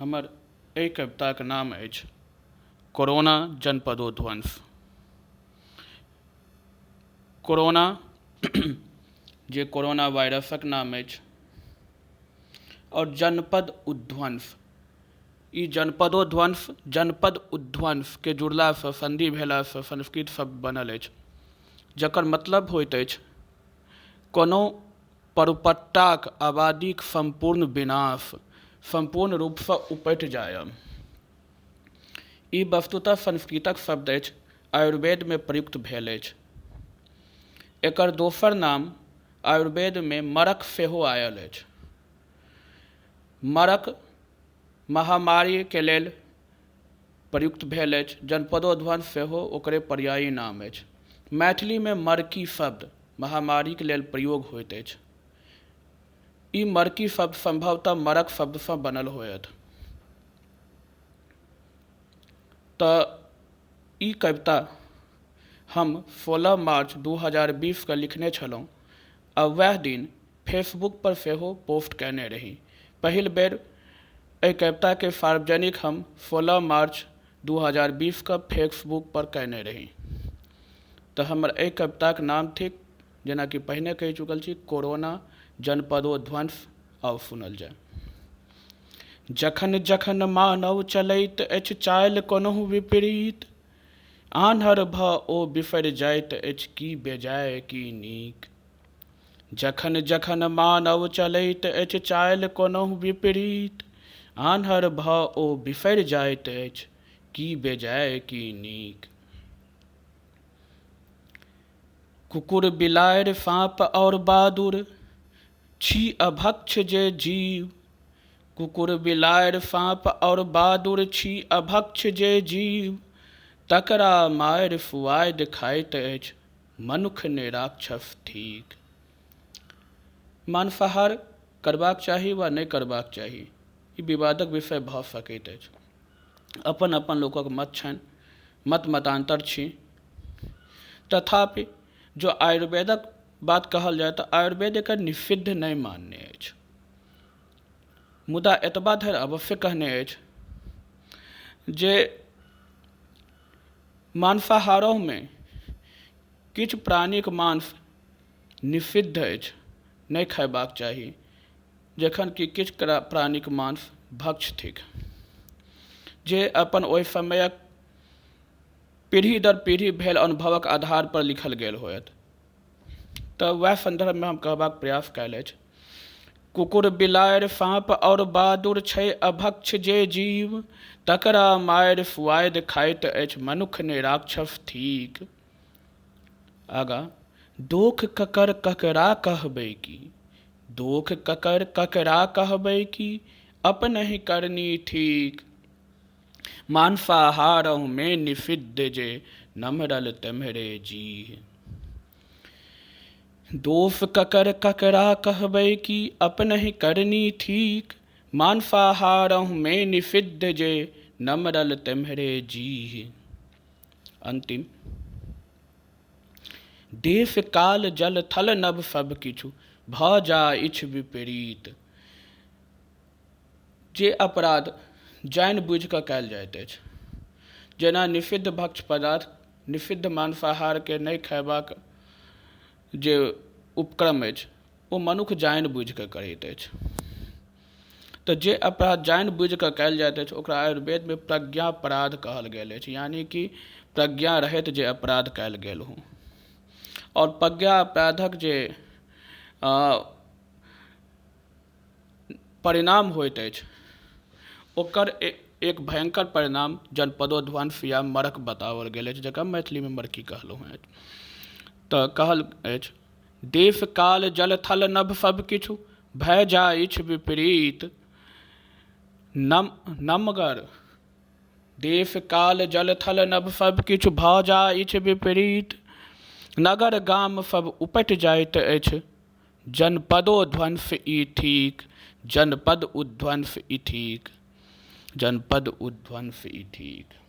हमर एहि कविताक नाम अछि कोरोना जनपदोध्वंस। कोरोना जे कोरोना वायरसक नाम अछि और जनपद उध्वंस, ई जनपदोध्वंस जनपद उध्वंस के जुड़लासँ संधि भेलासँ संस्कृत शब्द बनल अछि, जकर मतलब होइत अछि कोनो परुपट्टाक आबादीक संपूर्ण विनाश, संपूर्ण रूपसँ उपटि जायब। ई वस्तुतः संस्कृतक शब्द अछि, आयुर्वेदमे प्रयुक्त भेल अछि। एकर दोसर नाम आयुर्वेदमे मरक सेहो आयल अछि। मरक महामारी के लेल प्रयुक्त भेल अछि। जनपदोध्वंस सेहो ओकरे पर्यायी नाम अछि। मैथिलीमे मरकी शब्द महामारीके लेल प्रयोग होइत अछि। ई मरकी शब्द संभवतः मरक शब्दसँ बनल होयत। तऽ ई कविता हम 16 मार्च 2020 के लिखने छलहुँ आ वएह दिन फेसबुक पर सेहो पोस्ट कयने रही। पहिल बेर एहि कविताके सार्वजनिक हम 16 मार्च 2020 के फेसबुक पर कयने रही। तऽ हमर एहि कविताक नाम थिक, जेना कि पहिने कहि चुकल छी, कोरोना जनपदोध्वंस। आउ सुनल जाय। जखन जखन मानव चलैत अछि चालि कोनहु विपरीत, आन्हर भऽ ओ बिसरि जाइत अछि की बेजाय की नीक। जखन जखन मानव चलैत अछि चालि कोनहु विपरीत, आन्हर भऽ ओ बिसरि जाइत अछि की बेजाय की नीक। कुकुर बिलाड़ि साँप और बादुर छी अभक्ष जे जीव, कुकुर बिलाड़ि साँप और बादुर छी अभक्ष जे जीव, तकरा मारि सुआदि खाइत अछि मनुख ने राक्षस ठीक। मांसाहार करबाक चाही वा नहि करबाक चाही, ई विवादक विषय भऽ सकैत अछि। अपन अपन लोकक मत छनि, मत मतान्तर छी। तथापि जो आयुर्वेदक बात कहल जाय तऽ आयुर्वेद एकर निषिद्ध नहि मानने अछि, मुदा एतबा धरि अवश्य कहने अछि जे मांसाहारोमे किछु प्राणीक मांस निषिद्ध अछि, नहि खयबाक चाही, जखन कि किछु प्राणीक मांस भक्ष्य थिक, जे अपन ओहि समयक पीढ़ी दर पीढ़ी भेल अनुभवक आधार पर लिखल गेल होयत। तऽ वएह संदर्भमे हम कहबाक प्रयास कयल अछि। कुकुर बिलाड़ि साँप और बादुर छै अभक्ष जे जीव, तकरा मारि सुआदि खाइत अछि मनुख ने राक्षस ठीक। आगा, दोख ककर ककरा कहबै की, दोख ककर ककरा कहबै की, अपनहि करनी ठीक। मांसाहारहु में निषिद्ध जे, नम्हरल तेम्हरे जी। दोष ककर ककरा कहबै की, अपनहि करनी ठीक। मांसाहारहु में निषिद्ध जे, नम्हरल तेम्हरे जी। अंतिम, देश काल जल थल नभ सब किछु, भऽ जाइछ विपरीत। जे अपराध जानि बुझि कऽ कयल जाइत अछि, जेना निषिद्ध भक्ष्य पदार्थ, निषिद्ध मांसाहारके नहि खयबाक जे उपक्रम अछि, ओ मनुष्य जानि बुझि कऽ करैत अछि। तऽ जे अपराध जानि बुझि कऽ कयल जाइत अछि ओकरा आयुर्वेदमे प्रज्ञापराध कहल गेल अछि, यानी कि प्रज्ञा रहैत जे अपराध कयल गेल हो। और प्रज्ञापराधक जे परिणाम होइत अछि, ओकर एक भयंकर परिणाम जनपदोध्वंस या मरक बताओल गेल अछि, जकरा मैथिलीमे मरकी कहलहुँ हैं। तऽ कहल अछि, देश काल जल थल नभ सब किछु, भय जाइछ विपरीत। नमगर, देश काल जल थल नभ सब किछु, भऽ जाइछ विपरीत। नगर गाम सब उपटि जाइत अछि, जनपदोध्वंस ई ठीक। जनपद उध्वंस ई ठीक, जनपद उध्वंस ई ठीक।